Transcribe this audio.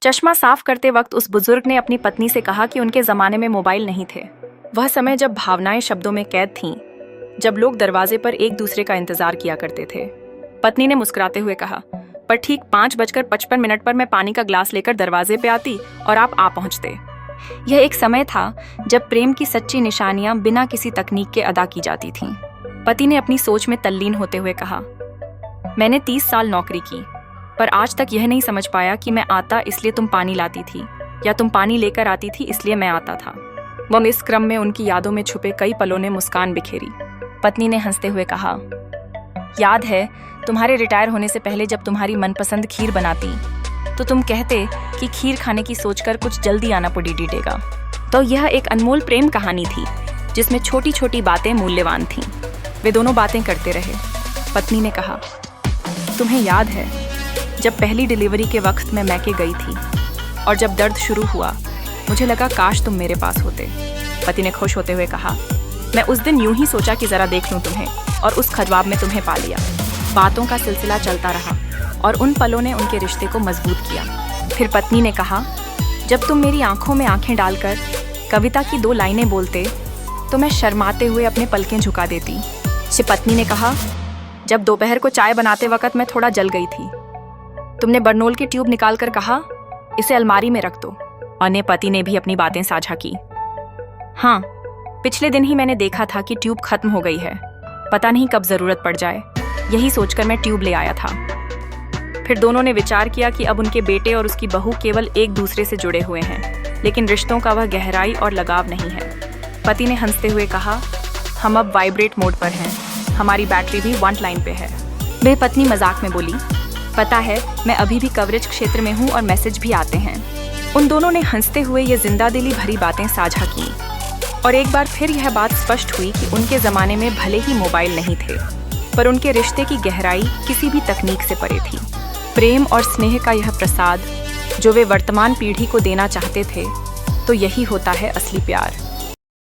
चश्मा साफ करते वक्त उस बुजुर्ग ने अपनी पत्नी से कहा कि उनके जमाने में मोबाइल नहीं थे। वह समय जब भावनाएं शब्दों में कैद थीं, जब लोग दरवाजे पर एक दूसरे का इंतजार किया करते थे। पत्नी ने मुस्कुराते हुए कहा, पर ठीक 5:55 पर मैं पानी का ग्लास लेकर दरवाजे पे आती और आप आ पहुंचते। यह एक समय था जब प्रेम की सच्ची निशानियां बिना किसी तकनीक के अदा की जाती थीं। पति ने अपनी सोच में तल्लीन होते हुए कहा, मैंने 30 साल नौकरी की, पर आज तक यह नहीं समझ पाया कि मैं आता इसलिए तुम पानी लाती थी या तुम पानी लेकर आती थी इसलिए मैं आता था। वह इस क्रम में उनकी यादों में छुपे कई पलों ने मुस्कान बिखेरी। पत्नी ने हंसते हुए कहा, याद है तुम्हारे रिटायर होने से पहले जब तुम्हारी मनपसंद खीर बनाती तो तुम कहते कि खीर खाने की सोचकर कुछ जल्दी आना पड़ी डीडेगा। तो यह एक अनमोल प्रेम कहानी थी जिसमें छोटी छोटी बातें मूल्यवान थीं। वे दोनों बातें करते रहे। पत्नी ने कहा, तुम्हें याद है जब पहली डिलीवरी के वक्त मैं मैके गई थी और जब दर्द शुरू हुआ मुझे लगा काश तुम मेरे पास होते। पति ने खुश होते हुए कहा, मैं उस दिन यूं ही सोचा कि जरा देख लूं तुम्हें और उस ख्वाब में तुम्हें पा लिया। बातों का सिलसिला चलता रहा और उन पलों ने उनके रिश्ते को मजबूत किया। फिर पत्नी ने कहा, जब तुम मेरी आंखों में आंखें डालकर कविता की 2 लाइनें बोलते तो मैं शर्माते हुए अपने पलकें झुका देती। पत्नी ने कहा, जब दोपहर को चाय बनाते वक्त मैं थोड़ा जल गई थी, तुमने बर्नोल की ट्यूब निकालकर कहा, इसे अलमारी में रख दो। अन्य पति ने भी अपनी बातें साझा की। हाँ, पिछले दिन ही मैंने देखा था कि ट्यूब खत्म हो गई है, पता नहीं कब जरूरत पड़ जाए, यही सोचकर मैं ट्यूब ले आया था। फिर दोनों ने विचार किया कि अब उनके बेटे और उसकी बहू केवल एक दूसरे से जुड़े हुए हैं, लेकिन रिश्तों का वह गहराई और लगाव नहीं है। पति ने हंसते हुए कहा, हम अब वाइब्रेट मोड पर हैं, हमारी बैटरी भी 1 लाइन पे है। वे पत्नी मजाक में बोली, पता है मैं अभी भी कवरेज क्षेत्र में हूँ और मैसेज भी आते हैं। उन दोनों ने हंसते हुए ये जिंदादिली भरी बातें साझा की और एक बार फिर यह बात स्पष्ट हुई कि उनके ज़माने में भले ही मोबाइल नहीं थे, पर उनके रिश्ते की गहराई किसी भी तकनीक से परे थी। प्रेम और स्नेह का यह प्रसाद जो वे वर्तमान पीढ़ी को देना चाहते थे, तो यही होता है असली प्यार।